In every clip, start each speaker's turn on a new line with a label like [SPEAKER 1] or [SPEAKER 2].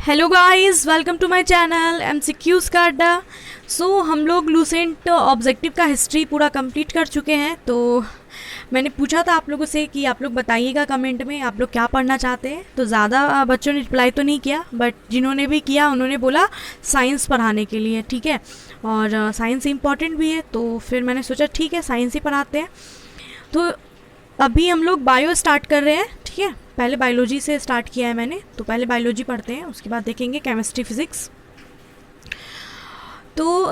[SPEAKER 1] Hello guys, welcome to my channel MCQs का अड्डा। हम लोग लूसेंट ऑब्जेक्टिव का हिस्ट्री पूरा कंप्लीट कर चुके हैं। तो मैंने पूछा था आप लोगों से कि आप लोग बताइएगा कमेंट में आप लोग क्या पढ़ना चाहते हैं। तो ज़्यादा बच्चों ने रिप्लाई तो नहीं किया, बट जिन्होंने भी किया उन्होंने बोला साइंस पढ़ाने के लिए, ठीक है। और साइंस इम्पॉर्टेंट भी है, तो फिर मैंने सोचा ठीक है साइंस ही पढ़ाते हैं। तो अभी हम लोग बायो स्टार्ट कर रहे हैं, ठीक है। पहले बायोलॉजी से स्टार्ट किया है मैंने, तो पहले बायोलॉजी पढ़ते हैं, उसके बाद देखेंगे केमिस्ट्री फिज़िक्स। तो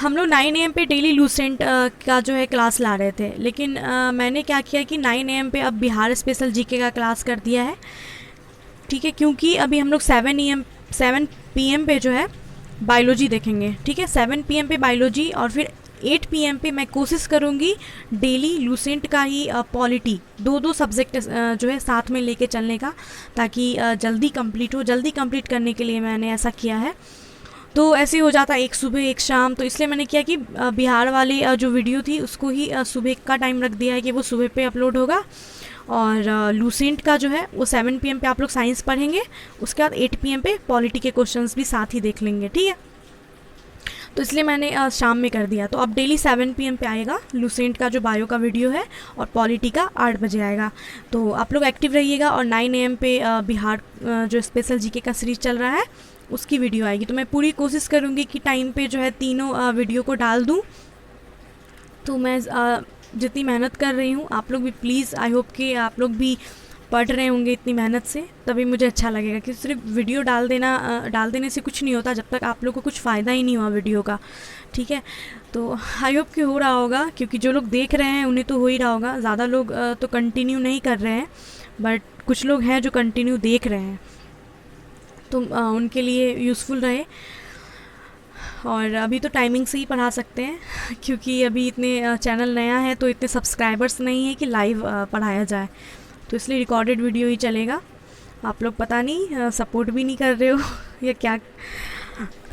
[SPEAKER 1] हम लोग 9 AM पे डेली लूसेंट का जो है क्लास ला रहे थे, लेकिन मैंने क्या किया कि 9 AM पे अब बिहार स्पेशल जीके का क्लास कर दिया है, ठीक है। क्योंकि अभी हम लोग 7 PM पे जो है बायोलॉजी देखेंगे, ठीक है। 7 PM पे बायोलॉजी और फिर 8 PM पे मैं कोशिश करूँगी डेली लूसेंट का ही पॉलिटी दो सब्जेक्ट जो है साथ में लेके चलने का, ताकि जल्दी कंप्लीट हो। जल्दी कंप्लीट करने के लिए मैंने ऐसा किया है। तो ऐसे हो जाता एक सुबह एक शाम, तो इसलिए मैंने किया कि बिहार वाली जो वीडियो थी उसको ही सुबह का टाइम रख दिया है कि वो सुबह पे अपलोड होगा। और लूसेंट का जो है वो 7 PM पे आप लोग साइंस पढ़ेंगे, उसके बाद 8 PM पे पॉलिटी के क्वेश्चंस भी साथ ही देख लेंगे, ठीक है। तो इसलिए मैंने शाम में कर दिया। तो अब डेली 7 PM पे आएगा लूसेंट का जो बायो का वीडियो है, और पॉलिटी का 8 बजे आएगा। तो आप लोग एक्टिव रहिएगा। और 9 AM पे बिहार जो स्पेशल जीके का सीरीज चल रहा है उसकी वीडियो आएगी। तो मैं पूरी कोशिश करूँगी कि टाइम पे जो है तीनों वीडियो को डाल दूँ। तो मैं जितनी मेहनत कर रही हूँ, आप लोग भी प्लीज़, आई होप कि आप लोग भी पढ़ रहे होंगे इतनी मेहनत से, तभी मुझे अच्छा लगेगा। कि सिर्फ वीडियो डाल देने से कुछ नहीं होता जब तक आप लोग को कुछ फ़ायदा ही नहीं हुआ वीडियो का, ठीक है। तो आई होप कि हो रहा होगा, क्योंकि जो लोग देख रहे हैं उन्हें तो हो ही रहा होगा। ज़्यादा लोग तो कंटिन्यू नहीं कर रहे हैं, बट कुछ लोग हैं जो कंटिन्यू देख रहे हैं, तो उनके लिए यूज़फुल रहे। और अभी तो टाइमिंग से ही पढ़ा सकते हैं, क्योंकि अभी इतने चैनल नया है तो इतने सब्सक्राइबर्स नहीं है कि लाइव पढ़ाया जाए, तो इसलिए रिकॉर्डेड वीडियो ही चलेगा। आप लोग पता नहीं सपोर्ट भी नहीं कर रहे हो या क्या,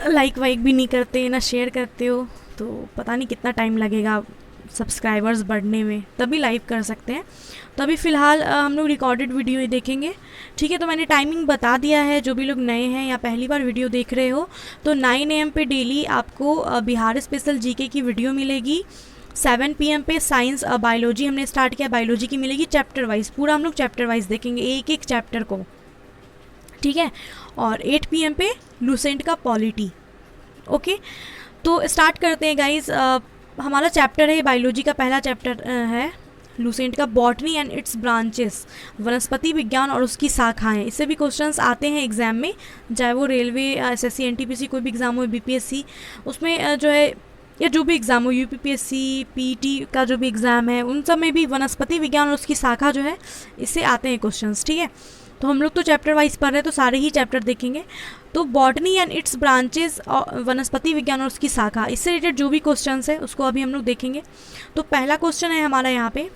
[SPEAKER 1] लाइक वाइक भी नहीं करते ना शेयर करते हो, तो पता नहीं कितना टाइम लगेगा सब्सक्राइबर्स बढ़ने में, तभी लाइव कर सकते हैं। तो अभी फ़िलहाल हम लोग रिकॉर्डेड वीडियो ही देखेंगे, ठीक है। तो मैंने टाइमिंग बता दिया है, जो भी लोग नए हैं या पहली बार वीडियो देख रहे हो, तो 9 AM पे डेली आपको बिहार स्पेशल जीके की वीडियो मिलेगी। 7 PM पे साइंस बायोलॉजी हमने स्टार्ट किया, बायोलॉजी की मिलेगी चैप्टर वाइज, पूरा हम लोग चैप्टर वाइज देखेंगे एक एक चैप्टर को, ठीक है। और 8 PM पे लूसेंट का पॉलिटी, ओके। तो स्टार्ट करते हैं गाइज। हमारा चैप्टर है बायोलॉजी का, पहला चैप्टर है लूसेंट का, बॉटनी एंड इट्स ब्रांचेस, वनस्पति विज्ञान और उसकी शाखाएं। इससे भी क्वेश्चंस आते हैं एग्जाम में, चाहे वो रेलवे, SSC, NTPC कोई भी एग्ज़ाम हो, BPSC, उसमें जो है, या जो भी एग्ज़ाम हो, UPPSC, PET का जो भी एग्ज़ाम है, उन सब में भी वनस्पति विज्ञान और उसकी शाखा जो है, इससे आते हैं क्वेश्चंस, ठीक है। तो हम लोग तो चैप्टर वाइज पढ़ रहे हैं, तो सारे ही चैप्टर देखेंगे। तो बॉटनी एंड इट्स ब्रांचेस, वनस्पति विज्ञान और उसकी शाखा, इससे रिलेटेड जो भी क्वेश्चंस है उसको अभी हम लोग देखेंगे। तो पहला क्वेश्चन है हमारा यहाँ पे,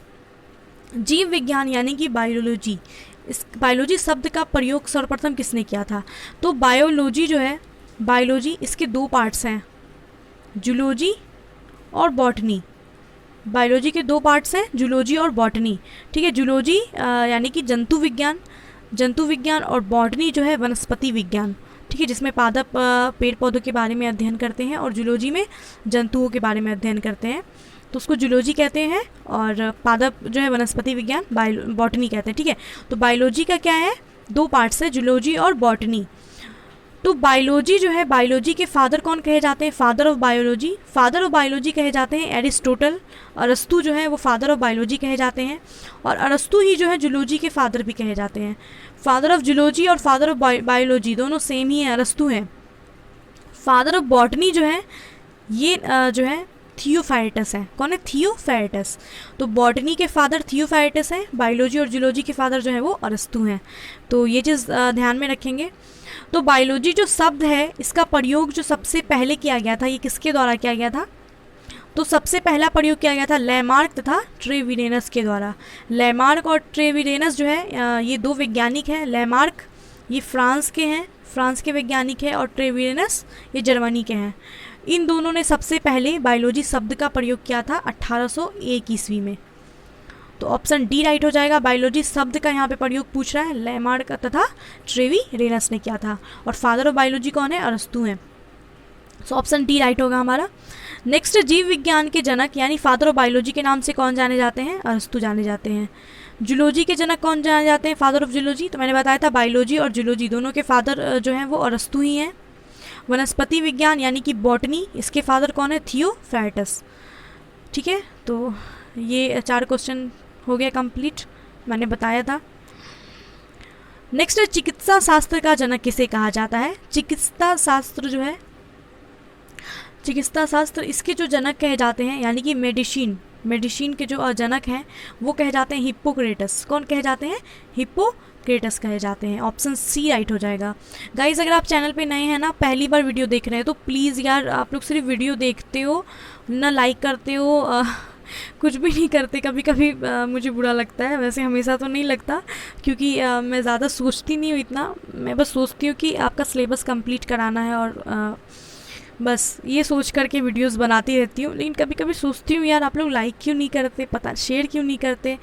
[SPEAKER 1] जीव विज्ञान यानी कि बायोलॉजी, इस बायोलॉजी शब्द का प्रयोग सर्वप्रथम किसने किया था। तो बायोलॉजी जो है, बायोलॉजी इसके दो पार्ट्स हैं, जूलॉजी और बॉटनी। बायोलॉजी के दो पार्ट्स हैं, जूलॉजी और बॉटनी, ठीक है। जूलॉजी यानी कि जंतु विज्ञान और बॉटनी जो है वनस्पति विज्ञान, ठीक है, जिसमें पादप पेड़ पौधों के बारे में अध्ययन करते हैं, और जूलॉजी में जंतुओं के बारे में अध्ययन करते हैं, तो उसको जूलॉजी कहते हैं। और पादप जो है वनस्पति विज्ञान बॉटनी कहते हैं, ठीक है। तो बायोलॉजी का क्या है, दो पार्ट्स है, जूलॉजी और बॉटनी। तो बायोलॉजी जो है, बायोलॉजी के फादर कौन कहे जाते हैं, फादर ऑफ बायोलॉजी कहे जाते हैं एरिस्टोटल। अरस्तु जो है वो फादर ऑफ बायोलॉजी कहे जाते हैं, और अरस्तु ही जो है जूलॉजी के फादर भी कहे जाते हैं। फादर ऑफ जूलॉजी और फादर ऑफ बायोलॉजी दोनों सेम ही है, अरस्तु हैं। फादर ऑफ बॉटनी जो है, ये जो है थियोफाइटस है। कौन है, थियोफाइटस। तो बॉटनी के फादर थियोफाइटस हैं, बायोलॉजी और जूलॉजी के फादर जो है वो अरस्तु हैं। तो ये चीज़ ध्यान में रखेंगे। तो बायोलॉजी जो शब्द है, इसका प्रयोग जो सबसे पहले किया गया था, ये किसके द्वारा किया गया था। तो सबसे पहला प्रयोग किया गया था लैमार्क तथा ट्रेविडेनस के द्वारा। लैमार्क और ट्रेविडेनस जो है, ये दो वैज्ञानिक हैं। लैमार्क ये फ्रांस के वैज्ञानिक हैं, और ट्रेविडेनस ये जर्मनी के हैं। इन दोनों ने सबसे पहले बायोलॉजी शब्द का प्रयोग किया था 1801 ईस्वी में। तो ऑप्शन डी राइट हो जाएगा। बायोलॉजी शब्द का यहाँ पे प्रयोग पूछ रहा है, लैमार्क तथा ट्रेविरेनस ने किया था। और फादर ऑफ बायोलॉजी कौन है? अरस्तु हैं। सो ऑप्शन डी राइट होगा हमारा। नेक्स्ट, जीव विज्ञान के जनक यानी फादर ऑफ बायोलॉजी के नाम से कौन जाने जाते हैं? अरस्तु जाने जाते हैं। जूलॉजी के जनक कौन जाने जाते हैं? फादर ऑफ जूलॉजी, तो मैंने बताया था बायोलॉजी और जूलॉजी दोनों के फादर जो हैं वो अरस्तु ही हैं। वनस्पति विज्ञान यानी कि बॉटनी, इसके फादर कौन है? थियोफैटस। ठीक है, तो ये 4 क्वेश्चन हो गया कंप्लीट, मैंने बताया था। नेक्स्ट, चिकित्सा शास्त्र का जनक किसे कहा जाता है? चिकित्सा शास्त्र जो है, चिकित्सा शास्त्र इसके जो जनक कहे जाते हैं यानी कि मेडिसिन के जो जनक हैं वो कहे जाते हैं हिप्पोक्रेटस। कौन कहे जाते हैं? हिप्पोक्रेटस कहे जाते हैं। ऑप्शन सी राइट हो जाएगा। गाइज, अगर आप चैनल पे नए हैं ना, पहली बार वीडियो देख रहे हैं, तो प्लीज़ यार आप लोग सिर्फ वीडियो देखते हो ना, लाइक करते हो, कुछ भी नहीं करते। कभी कभी मुझे बुरा लगता है, वैसे हमेशा तो नहीं लगता, क्योंकि मैं ज़्यादा सोचती नहीं हूँ इतना। मैं बस सोचती हूँ कि आपका सिलेबस कंप्लीट कराना है और बस ये सोच करके वीडियोस बनाती रहती हूँ। लेकिन कभी कभी सोचती हूँ यार आप लोग लाइक क्यों नहीं करते, पता शेयर क्यों नहीं करते,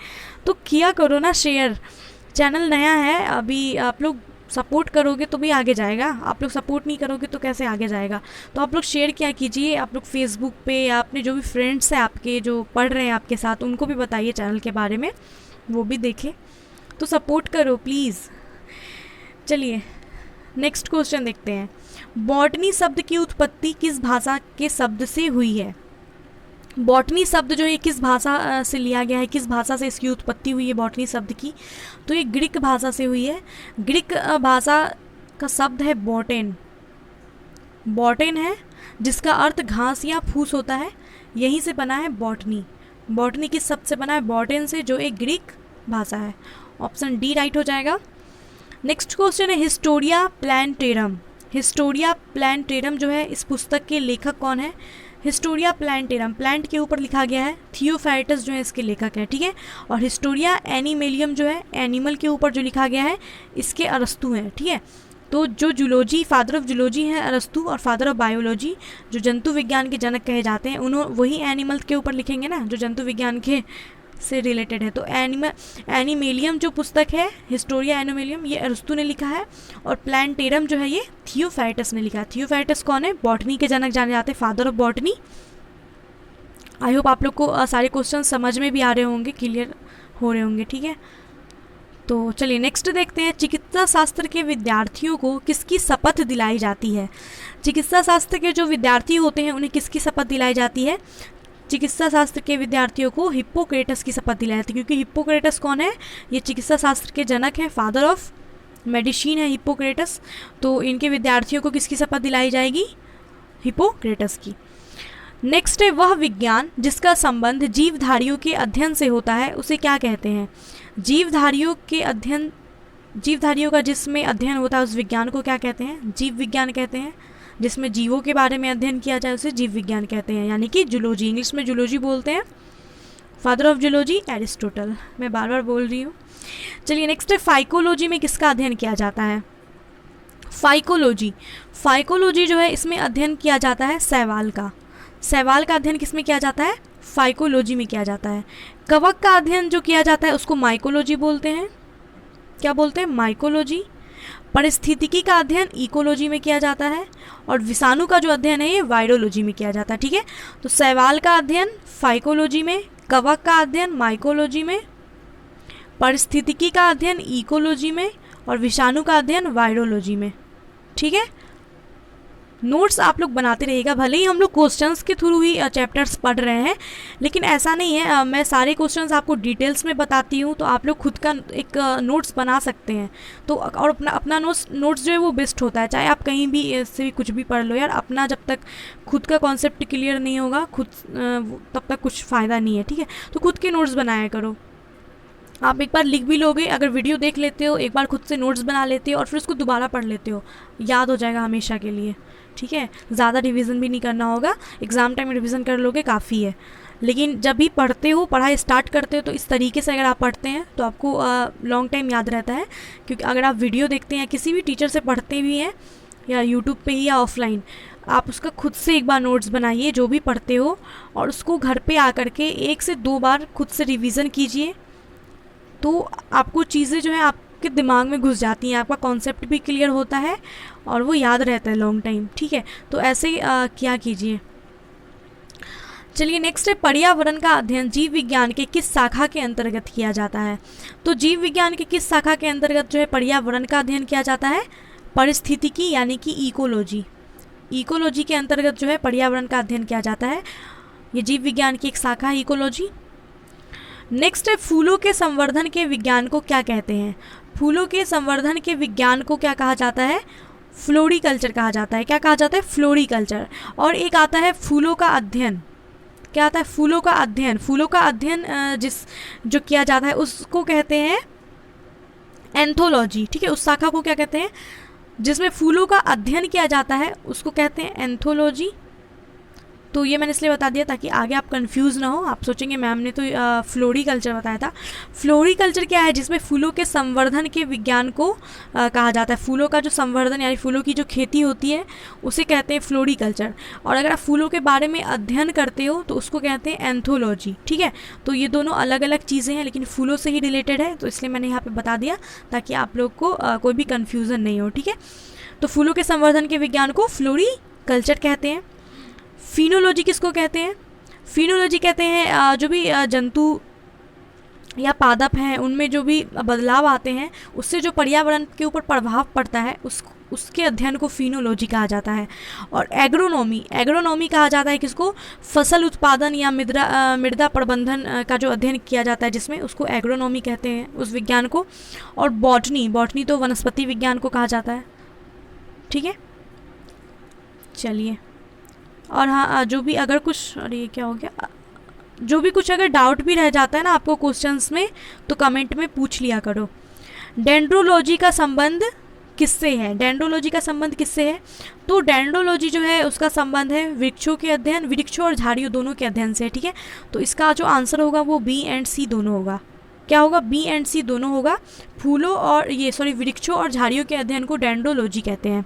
[SPEAKER 1] तो किया करो ना शेयर। चैनल नया है अभी, आप लोग सपोर्ट करोगे तो भी आगे जाएगा, आप लोग सपोर्ट नहीं करोगे तो कैसे आगे जाएगा। तो आप लोग शेयर क्या कीजिए, आप लोग फेसबुक पे या अपने जो भी फ्रेंड्स हैं आपके जो पढ़ रहे हैं आपके साथ, उनको भी बताइए चैनल के बारे में, वो भी देखें। तो सपोर्ट करो प्लीज़। चलिए नेक्स्ट क्वेश्चन देखते हैं। बॉटनी शब्द की उत्पत्ति किस भाषा के शब्द से हुई है? बॉटनी शब्द जो है किस भाषा से लिया गया है, किस भाषा से इसकी उत्पत्ति हुई है बॉटनी शब्द की? तो ये ग्रीक भाषा से हुई है। ग्रीक भाषा का शब्द है बॉटेन। बॉटेन है जिसका अर्थ घास या फूस होता है, यहीं से बना है बॉटनी। बॉटनी किस शब्द से बना है? बॉटेन से, जो एक ग्रीक भाषा है। ऑप्शन डी राइट हो जाएगा। नेक्स्ट क्वेश्चन है हिस्टोरिया प्लांटेरम। हिस्टोरिया प्लांटेरम जो है इस पुस्तक के लेखक कौन है? हिस्टोरिया प्लांटेरम, प्लांट के ऊपर लिखा गया है, थियोफाइटस जो है इसके लेखक हैं। ठीक है, और हिस्टोरिया एनिमेलियम जो है एनिमल के ऊपर जो लिखा गया है, इसके अरस्तु हैं। ठीक है, तो जो जूलॉजी, फादर ऑफ जूलॉजी हैं अरस्तु, और फादर ऑफ बायोलॉजी जो जंतु विज्ञान के जनक कहे जाते हैं, उन्होंने वही एनिमल के ऊपर लिखेंगे ना जो जंतु विज्ञान के से रिलेटेड है। तो एनिमेलियम जो पुस्तक है, हिस्टोरिया एनिमेलियम, ये अरस्तु ने लिखा है, और प्लांटेरम जो है ये थियोफाइटस ने लिखा है। थियोफाइटस कौन है? बॉटनी के जनक जाने जाते हैं, father of botany. I hope आप लोग को सारे क्वेश्चन समझ में भी आ रहे होंगे, क्लियर हो रहे होंगे। ठीक है, तो चलिए नेक्स्ट देखते हैं। चिकित्सा शास्त्र के विद्यार्थियों को किसकी शपथ दिलाई जाती है? चिकित्सा शास्त्र के जो विद्यार्थी होते हैं उन्हें किसकी शपथ दिलाई जाती है? चिकित्सा शास्त्र के विद्यार्थियों को हिप्पोक्रेटस की शपथ दिलाई जाती है, क्योंकि हिप्पोक्रेटस कौन है? ये चिकित्सा शास्त्र के जनक हैं, फादर ऑफ मेडिसिन है हिप्पोक्रेटस। तो इनके विद्यार्थियों को किसकी शपथ दिलाई जाएगी? हिप्पोक्रेटस की। नेक्स्ट है वह विज्ञान जिसका संबंध जीवधारियों के अध्ययन से होता है, उसे क्या कहते हैं? जीवधारियों के अध्ययन, जीवधारियों का जिसमें अध्ययन होता है उस विज्ञान को क्या कहते हैं? जीव विज्ञान कहते हैं। जिसमें जीवों के बारे में अध्ययन किया जाए उसे जीव विज्ञान कहते हैं, यानी कि जूलॉजी, इंग्लिश में जूलॉजी बोलते हैं। फादर ऑफ जूलॉजी एरिस्टोटल, मैं बार बार बोल रही हूँ। चलिए नेक्स्ट है फाइकोलॉजी में किसका अध्ययन किया जाता है? फाइकोलॉजी, फाइकोलॉजी जो है इसमें अध्ययन किया जाता है शैवाल का। शैवाल का अध्ययन किसमें किया जाता है? फाइकोलॉजी में किया जाता है। कवक का अध्ययन जो किया जाता है उसको माइकोलॉजी बोलते हैं। क्या बोलते हैं? माइकोलॉजी। परिस्थितिकी का अध्ययन इकोलॉजी में किया जाता है, और विषाणु का जो अध्ययन है ये वायरोलॉजी में किया जाता है। ठीक है, तो शैवाल का अध्ययन फाइकोलॉजी में, कवक का अध्ययन माइकोलॉजी में, परिस्थितिकी का अध्ययन इकोलॉजी में, और विषाणु का अध्ययन वायरोलॉजी में। ठीक है, नोट्स आप लोग बनाते रहिएगा, भले ही हम लोग क्वेश्चंस के थ्रू ही चैप्टर्स पढ़ रहे हैं, लेकिन ऐसा नहीं है मैं सारे क्वेश्चंस आपको डिटेल्स में बताती हूँ, तो आप लोग खुद का एक नोट्स बना सकते हैं। तो और अपना नोट्स जो है वो बेस्ट होता है, चाहे आप कहीं भी से भी कुछ भी पढ़ लो यार, अपना जब तक खुद का कॉन्सेप्ट क्लियर नहीं होगा तब तक कुछ फ़ायदा नहीं है। ठीक है, तो खुद के नोट्स बनाया करो। आप एक बार लिख भी लोगे, अगर वीडियो देख लेते हो, एक बार खुद से नोट्स बना लेते हो और फिर उसको दोबारा पढ़ लेते हो, याद हो जाएगा हमेशा के लिए। ठीक है, ज़्यादा रिवीजन भी नहीं करना होगा, एग्ज़ाम टाइम रिवीजन कर लोगे काफ़ी है। लेकिन जब भी पढ़ते हो, पढ़ाई स्टार्ट करते हो, तो इस तरीके से अगर आप पढ़ते हैं तो आपको लॉन्ग टाइम याद रहता है। क्योंकि अगर आप वीडियो देखते हैं, किसी भी टीचर से पढ़ते भी हैं, या यूट्यूब पे ही या ऑफलाइन, आप उसका खुद से एक बार नोट्स बनाइए जो भी पढ़ते हो, और उसको घर पे आकर के 1 से 2 बार खुद से रिवीजन कीजिए, तो आपको चीज़ें जो है आपके दिमाग में घुस जाती हैं, आपका कॉन्सेप्ट भी क्लियर होता है और वो याद रहता है लॉन्ग टाइम। ठीक है, तो ऐसे ही क्या कीजिए। चलिए नेक्स्ट है, पर्यावरण का अध्ययन जीव विज्ञान के किस शाखा के अंतर्गत किया जाता है? तो जीव विज्ञान के किस शाखा के अंतर्गत जो है पर्यावरण का अध्ययन किया जाता है? परिस्थितिकी यानी कि इकोलॉजी। इकोलॉजी के अंतर्गत जो है पर्यावरण का अध्ययन किया जाता है। ये जीव विज्ञान की एक शाखा है इकोलॉजी। नेक्स्ट है, फूलों के संवर्धन के विज्ञान को क्या कहते हैं? फूलों के संवर्धन के विज्ञान को क्या कहा जाता है? फ्लोरिकल्चर कहा जाता है। क्या कहा जाता है? फ्लोरिकल्चर। और एक आता है फूलों का अध्ययन। क्या आता है? फूलों का अध्ययन। फूलों का अध्ययन जो किया जाता है उसको कहते हैं एंथोलॉजी। ठीक है, उस शाखा को क्या कहते हैं जिसमें फूलों का अध्ययन किया जाता है उसको कहते हैं एंथोलॉजी। तो ये मैंने इसलिए बता दिया ताकि आगे आप कंफ्यूज ना हो, आप सोचेंगे मैम ने तो फ्लोरिकल्चर बताया था। फ्लोरिकल्चर क्या है? जिसमें फूलों के संवर्धन के विज्ञान को कहा जाता है। फूलों का जो संवर्धन यानी फूलों की जो खेती होती है उसे कहते हैं फ्लोरिकल्चर। और अगर आप फूलों के बारे में अध्ययन करते हो तो उसको कहते हैं एंथोलॉजी। ठीक है, तो ये दोनों अलग अलग चीज़ें हैं लेकिन फूलों से ही रिलेटेड है, तो इसलिए मैंने यहाँ पर बता दिया ताकि आप लोग को कोई भी कन्फ्यूज़न नहीं हो। ठीक है, तो फूलों के संवर्धन के विज्ञान को फ्लोरिकल्चर कहते हैं। फिनोलॉजी किसको कहते हैं? फिनोलॉजी कहते हैं जो भी जंतु या पादप हैं उनमें जो भी बदलाव आते हैं उससे जो पर्यावरण के ऊपर प्रभाव पड़ता है उसके अध्ययन को फिनोलॉजी कहा जाता है। और एग्रोनॉमी कहा जाता है किसको? फसल उत्पादन या मृदा प्रबंधन का जो अध्ययन किया जाता है जिसमें, उसको एग्रोनॉमी कहते हैं उस विज्ञान को। और बॉटनी तो वनस्पति विज्ञान को कहा जाता है। ठीक है, चलिए। और हाँ, जो भी अगर कुछ, अरे ये क्या हो गया, जो भी कुछ अगर डाउट भी रह जाता है ना आपको क्वेश्चंस में तो कमेंट में पूछ लिया करो। डेंड्रोलॉजी का संबंध किससे है? डेंड्रोलॉजी का संबंध किससे है? तो डेंड्रोलॉजी जो है उसका संबंध है वृक्षों के अध्ययन, वृक्षों और झाड़ियों दोनों के अध्ययन से। ठीक है, तो इसका जो आंसर होगा वो बी एंड सी दोनों होगा। क्या होगा? बी एंड सी दोनों होगा। फूलों और वृक्षों और झाड़ियों के अध्ययन को डेंड्रोलॉजी कहते हैं।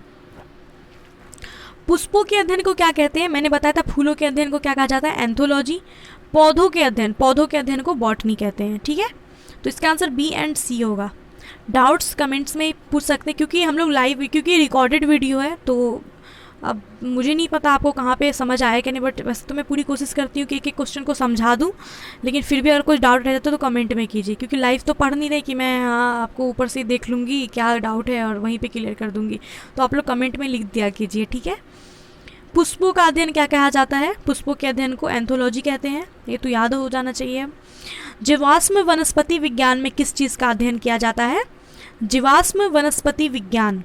[SPEAKER 1] पुष्पों के अध्ययन को क्या कहते हैं? मैंने बताया था फूलों के अध्ययन को क्या कहा जाता है? एंथोलॉजी। पौधों के अध्ययन को बॉटनी कहते हैं। ठीक है, तो इसका आंसर बी एंड सी होगा। डाउट्स कमेंट्स में पूछ सकते हैं क्योंकि हम लोग लाइव, क्योंकि रिकॉर्डेड वीडियो है, तो अब मुझे नहीं पता आपको कहाँ पे समझ आया कि नहीं, बट वैसे तो मैं पूरी कोशिश करती हूँ कि एक एक क्वेश्चन को समझा दूँ, लेकिन फिर भी अगर कुछ डाउट रह जाता है तो कमेंट में कीजिए, क्योंकि लाइव तो पढ़ नहीं रहे कि मैं हाँ आपको ऊपर से देख लूँगी क्या डाउट है और वहीं पे क्लियर कर दूँगी। तो आप लोग कमेंट में लिख दिया कीजिए। ठीक है, पुष्पों का अध्ययन क्या कहा जाता है? पुष्पों के अध्ययन को एंथोलॉजी कहते हैं, ये तो याद हो जाना चाहिए। जीवाश्म वनस्पति विज्ञान में किस चीज़ का अध्ययन किया जाता है? जीवाश्म वनस्पति विज्ञान।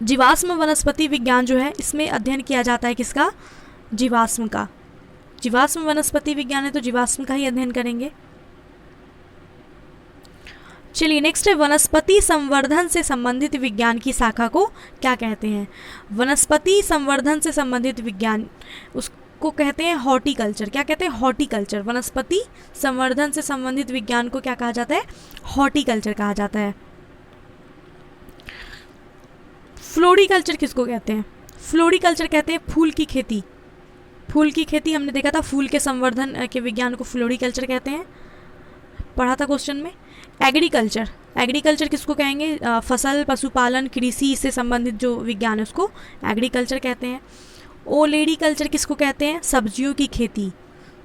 [SPEAKER 1] जीवाश्म वनस्पति विज्ञान जो है इसमें अध्ययन किया जाता है किसका? जीवाश्म का। जीवाश्म वनस्पति विज्ञान है तो जीवाश्म का ही अध्ययन करेंगे। चलिए नेक्स्ट है, वनस्पति संवर्धन से संबंधित विज्ञान की शाखा को क्या कहते हैं? वनस्पति संवर्धन से संबंधित विज्ञान उसको कहते हैं हॉर्टिकल्चर। क्या कहते हैं? हॉर्टिकल्चर। वनस्पति संवर्धन से संबंधित विज्ञान को क्या कहा जाता है? हॉर्टिकल्चर कहा जाता है। फ्लोरिकल्चर किसको कहते हैं? फ्लोरिकल्चर कहते हैं फूल की खेती। फूल की खेती हमने देखा था, फूल के संवर्धन के विज्ञान को फ्लोरिकल्चर कहते हैं, पढ़ा था क्वेश्चन में। एग्रीकल्चर किसको कहेंगे? फसल, पशुपालन, कृषि से संबंधित जो विज्ञान है उसको एग्रीकल्चर कहते हैं। ओलेरीकल्चर किसको कहते हैं? सब्जियों की खेती।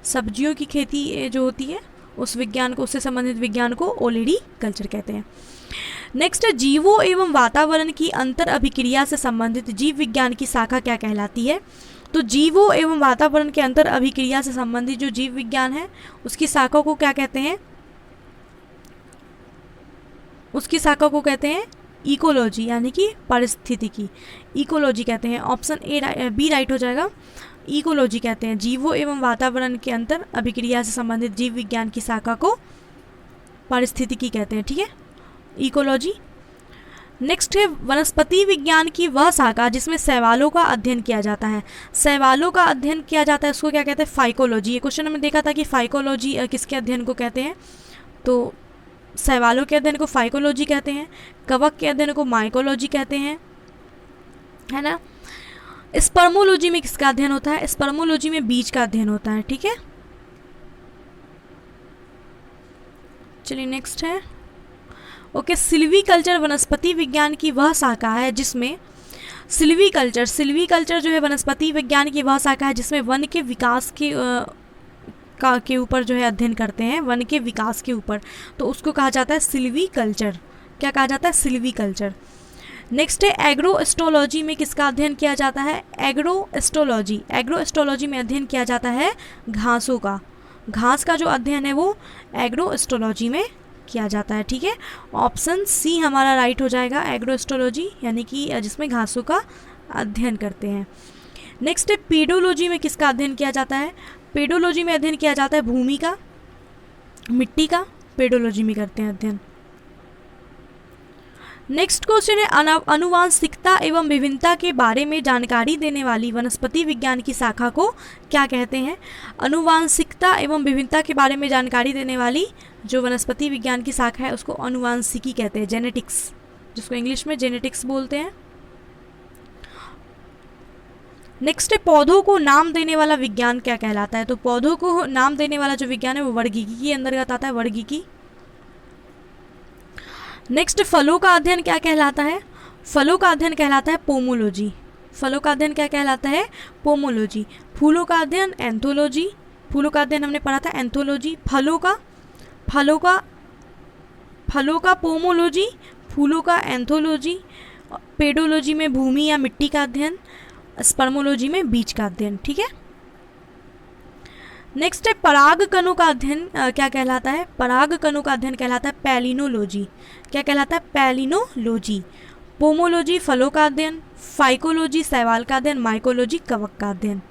[SPEAKER 1] सब्जियों की खेती जो होती है उस विज्ञान को, उससे संबंधित विज्ञान को ओलेरीकल्चर कहते हैं। नेक्स्ट है, जीवों एवं वातावरण की अंतर अभिक्रिया से संबंधित जीव विज्ञान की शाखा क्या कहलाती है? तो जीवों एवं वातावरण के अंतर अभिक्रिया से संबंधित जो जीव विज्ञान है उसकी शाखा को क्या कहते हैं? उसकी शाखा को कहते हैं इकोलॉजी, यानी कि पारिस्थितिकी। इकोलॉजी कहते हैं। ऑप्शन ए बी राइट हो जाएगा। इकोलॉजी कहते हैं जीवों एवं वातावरण के अंतर अभिक्रिया से संबंधित जीव विज्ञान की शाखा को पारिस्थितिकी कहते हैं। ठीक है, इकोलॉजी। नेक्स्ट है, वनस्पति विज्ञान की वह शाखा जिसमें शैवालों का अध्ययन किया जाता है। शैवालों का अध्ययन किया जाता है उसको क्या कहते हैं? फाइकोलॉजी। ये क्वेश्चन में देखा था कि फाइकोलॉजी किसके अध्ययन को कहते हैं, तो शैवालों के अध्ययन को फाइकोलॉजी कहते हैं। कवक के अध्ययन को माइकोलॉजी कहते हैं, है ना। स्पर्मोलॉजी में किसका अध्ययन होता है? स्पर्मोलॉजी में बीज का अध्ययन होता है। ठीक है, चलिए नेक्स्ट है ओके, सिल्वीकल्चर वनस्पति विज्ञान की वह शाखा है जिसमें सिल्वीकल्चर जो है वनस्पति विज्ञान की वह शाखा है जिसमें वन के विकास के ऊपर जो है अध्ययन करते हैं, वन के विकास के ऊपर, तो उसको कहा जाता है सिल्वीकल्चर। क्या कहा जाता है? सिल्वीकल्चर। नेक्स्ट है एग्रोएस्ट्रोलॉजी में किसका अध्ययन किया जाता है? एग्रोएस्ट्रोलॉजी में अध्ययन किया जाता है घासों का। घास का जो अध्ययन है वो एग्रोएस्ट्रोलॉजी में किया जाता है। ठीक है, ऑप्शन सी हमारा राइट हो जाएगा, एग्रोएस्ट्रोलॉजी, यानी कि जिसमें घासों का अध्ययन करते हैं। नेक्स्ट है पेडोलॉजी में किसका अध्ययन किया जाता है? पेडोलॉजी में अध्ययन किया जाता है भूमि का, मिट्टी का, पेडोलॉजी में करते हैं अध्ययन। नेक्स्ट क्वेश्चन है अनुवांशिकता एवं विभिन्नता के बारे में जानकारी देने वाली वनस्पति विज्ञान की शाखा को क्या कहते हैं? अनुवांशिकता एवं विभिन्नता के बारे में जानकारी देने वाली जो वनस्पति विज्ञान की शाखा है उसको अनुवांशिकी कहते हैं, जेनेटिक्स, जिसको इंग्लिश में जेनेटिक्स बोलते हैं। नेक्स्ट है पौधों को नाम देने वाला विज्ञान क्या कहलाता है? तो पौधों को नाम देने वाला जो विज्ञान है वो वर्गीकी के अंतर्गत आता है, वर्गीकी। नेक्स्ट फलों का अध्ययन क्या कहलाता है? फलों का अध्ययन कहलाता है पोमोलॉजी। फलों का अध्ययन क्या कहलाता है? पोमोलॉजी। फूलों का अध्ययन एंथोलॉजी। फूलों का अध्ययन हमने पढ़ा था एंथोलॉजी। फलों का पोमोलॉजी, फूलों का एंथोलॉजी, पेडोलॉजी में भूमि या मिट्टी का अध्ययन, स्पर्मोलॉजी में बीज का अध्ययन। ठीक है, नेक्स्ट है पराग कणों का अध्ययन क्या कहलाता है? पराग कणों का अध्ययन कहलाता है पैलिनोलॉजी। क्या कहलाता है? पैलिनोलॉजी। पोमोलॉजी फलों का अध्ययन, फाइकोलॉजी शैवाल का अध्ययन, माइकोलॉजी कवक का अध्ययन।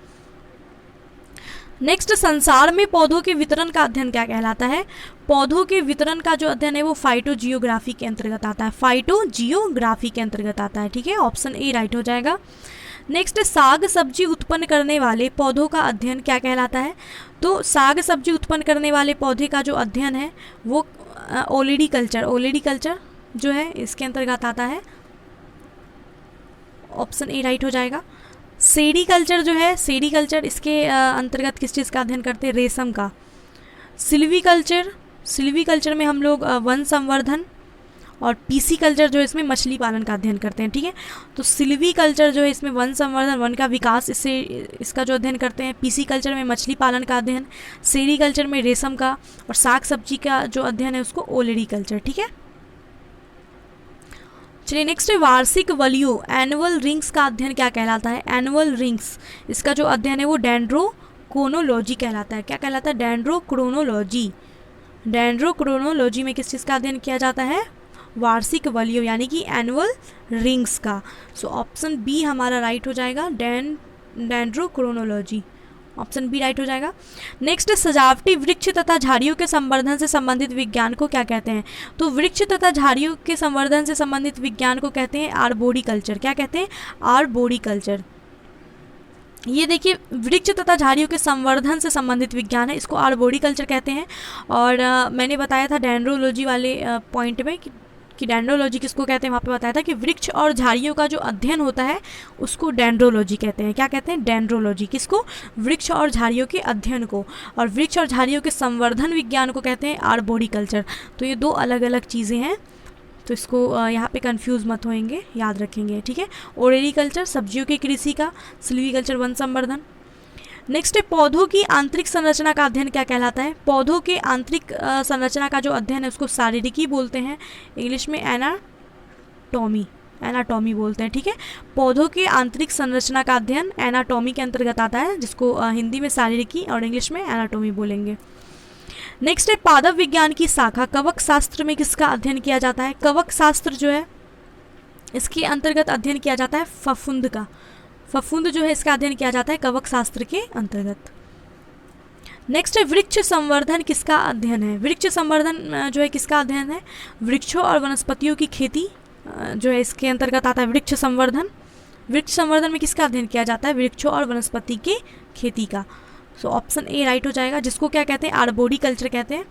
[SPEAKER 1] नेक्स्ट संसार में पौधों के वितरण का अध्ययन क्या कहलाता है? पौधों के वितरण का जो अध्ययन है वो फाइटोजियोग्राफी के अंतर्गत आता है, फाइटोजियोग्राफी के अंतर्गत आता है। ठीक है, ऑप्शन ए राइट हो जाएगा। नेक्स्ट साग सब्जी उत्पन्न करने वाले पौधों का अध्ययन क्या कहलाता है? तो साग सब्जी उत्पन्न करने वाले पौधे का जो अध्ययन है वो ओलेरीकल्चर जो है इसके अंतर्गत आता है, ऑप्शन ए राइट हो जाएगा। सेरीकल्चर जो है, सेरीकल्चर इसके अंतर्गत किस चीज़ का अध्ययन करते हैं? रेशम का। सिल्वीकल्चर में हम लोग वन संवर्धन, और पीसी कल्चर जो है इसमें मछली पालन का अध्ययन करते हैं। ठीक है, तो सिल्वीकल्चर जो है इसमें वन संवर्धन, वन का विकास, इसका जो अध्ययन करते हैं। पीसी कल्चर में मछली पालन का अध्ययन, सेरीकल्चर में रेशम का, और साग सब्जी का जो अध्ययन है उसको ओलेरीकल्चर। ठीक है, चलिए नेक्स्ट है वार्षिक वलियों एनुअल रिंग्स का अध्ययन क्या कहलाता है? एनुअल रिंग्स, इसका जो अध्ययन है वो डेंड्रोक्रोनोलॉजी कहलाता है। क्या कहलाता है? डेंड्रोक्रोनोलॉजी। डेंड्रोक्रोनोलॉजी में किस चीज़ का अध्ययन किया जाता है? वार्षिक वलियों यानी कि एनुअल रिंग्स का। सो ऑप्शन बी हमारा राइट हो जाएगा, डेंड्रोक्रोनोलॉजी, ऑप्शन बी राइट हो जाएगा। नेक्स्ट सजावटी वृक्ष तथा झाड़ियों के संवर्धन से संबंधित विज्ञान को क्या कहते हैं? तो वृक्ष तथा झाड़ियों के संवर्धन से संबंधित विज्ञान को कहते हैं आर्बोरिकल्चर। क्या कहते हैं? आर्बोरिकल्चर। ये देखिए वृक्ष तथा झाड़ियों के संवर्धन से संबंधित विज्ञान है, इसको आर्बोरिकल्चर कहते हैं। और मैंने बताया था डेंड्रोलॉजी वाले पॉइंट में कि डेंड्रोलॉजी किसको कहते हैं, वहाँ पे बताया था कि वृक्ष और झाड़ियों का जो अध्ययन होता है उसको डेंड्रोलॉजी कहते हैं। क्या कहते हैं? डेंड्रोलॉजी। किसको? वृक्ष और झाड़ियों के अध्ययन को। और वृक्ष और झाड़ियों के संवर्धन विज्ञान को कहते हैं आर्बोरिकल्चर। तो ये दो अलग अलग चीज़ें हैं, तो इसको यहाँ पे कंफ्यूज मत होएंगे, याद रखेंगे। ठीक है, ओलेरीकल्चर सब्जियों की कृषि का, सिल्वीकल्चर वन संवर्धन। नेक्स्ट है पौधों की आंतरिक संरचना का अध्ययन क्या कहलाता है? पौधों के आंतरिक संरचना का जो अध्ययन है उसको शारीरिकी बोलते हैं, इंग्लिश में एनाटॉमी बोलते हैं। ठीक है, पौधों के आंतरिक संरचना का अध्ययन एनाटॉमी के अंतर्गत आता है, जिसको हिंदी में शारीरिकी और इंग्लिश में एनाटॉमी बोलेंगे। नेक्स्ट है पादप विज्ञान की शाखा कवक शास्त्र में किसका अध्ययन किया जाता है? कवक शास्त्र जो है इसके अंतर्गत अध्ययन किया जाता है फफूंद का। फफूंद जो है इसका अध्ययन किया जाता है कवक शास्त्र के अंतर्गत। नेक्स्ट है वृक्ष संवर्धन किसका अध्ययन है? वृक्ष संवर्धन जो है किसका अध्ययन है? वृक्षों और वनस्पतियों की खेती जो है इसके अंतर्गत आता है वृक्ष संवर्धन। वृक्ष संवर्धन में किसका अध्ययन किया जाता है? वृक्षों और वनस्पति के खेती का। सो ऑप्शन ए राइट हो जाएगा, जिसको क्या कहते हैं? आर्बोरिकल्चर कहते हैं।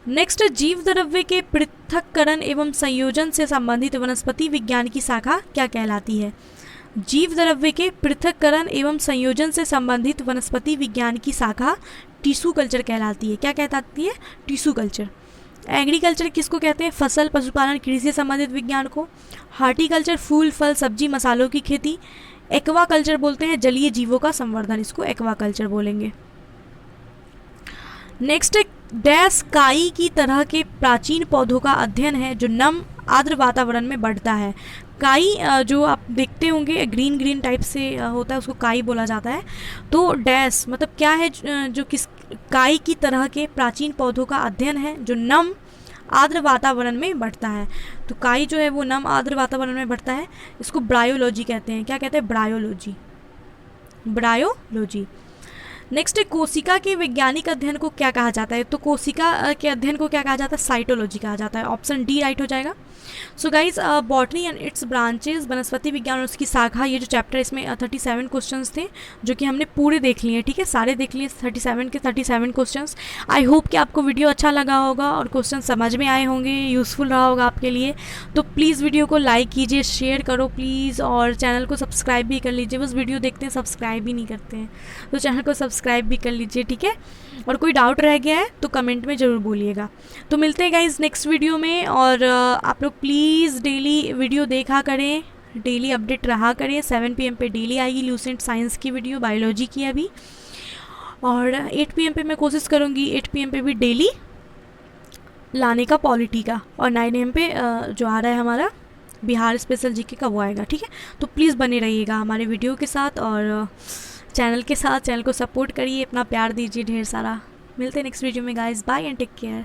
[SPEAKER 1] नेक्स्ट जीव द्रव्य के पृथक्करण एवं संयोजन से संबंधित वनस्पति विज्ञान की शाखा क्या कहलाती है? जीव द्रव्य के पृथक्करण एवं संयोजन से संबंधित वनस्पति विज्ञान की शाखा टिश्यू कल्चर कहलाती है। क्या कहलाती है? Tissue culture. एग्रीकल्चर किसको कहते हैं? फसल, पशुपालन, कृषि से संबंधित विज्ञान को। हार्टिकल्चर फूल, फल, सब्जी, मसालों की खेती। एक्वाकल्चर बोलते हैं जलीय जीवों का संवर्धन, इसको एक्वाकल्चर बोलेंगे। नेक्स्ट, डैश काई की तरह के प्राचीन पौधों का अध्ययन है जो नम आर्द्र वातावरण में बढ़ता है। काई जो आप देखते होंगे ग्रीन ग्रीन टाइप से होता है, उसको काई बोला जाता है। तो डैश मतलब क्या है? जो किस काई की तरह के प्राचीन पौधों का अध्ययन है जो नम आर्द्र वातावरण में बढ़ता है। तो काई जो है वो नम आर्द्र वातावरण में बढ़ता है, इसको ब्रायोलॉजी कहते हैं। क्या कहते हैं? Bryology, bryology. नेक्स्ट, कोशिका के वैज्ञानिक अध्ययन को क्या कहा जाता है? तो कोशिका के अध्ययन को क्या कहा जाता है? साइटोलॉजी कहा जाता है। ऑप्शन डी राइट हो जाएगा। So guys, botany and it's branches, वनस्पति विज्ञान और उसकी शाखा, ये जो चैप्टर इसमें 37 क्वेश्चंस थे जो कि हमने पूरे देख लिए, ठीक है, सारे देख लिए 37 के 37 क्वेश्चंस। आई होप कि आपको वीडियो अच्छा लगा होगा और क्वेश्चन समझ में आए होंगे, यूज़फुल रहा होगा आपके लिए। तो प्लीज़ वीडियो को लाइक कीजिए, शेयर करो प्लीज़, और चैनल को सब्सक्राइब भी कर लीजिए। बस वीडियो देखते हैं, सब्सक्राइब भी नहीं करते हैं, तो चैनल को सब्सक्राइब भी कर लीजिए, ठीक है। और कोई डाउट रह गया है तो कमेंट में ज़रूर बोलिएगा। तो मिलते हैं गाइज नेक्स्ट वीडियो में, और आप लोग प्लीज़ डेली वीडियो देखा करें, डेली अपडेट रहा करें। 7 PM पे डेली आएगी लूसेंट साइंस की वीडियो, बायोलॉजी की अभी, और 8 PM पे मैं कोशिश करूँगी 8 PM पे भी डेली लाने का पॉलिटी का, और 9 AM पे जो आ रहा है हमारा बिहार स्पेशल जीके का वो आएगा, ठीक है। तो प्लीज़ बने रहिएगा हमारे वीडियो के साथ और चैनल के साथ। चैनल को सपोर्ट करिए, अपना प्यार दीजिए ढेर सारा। मिलते हैं नेक्स्ट वीडियो में guys, bye and take care.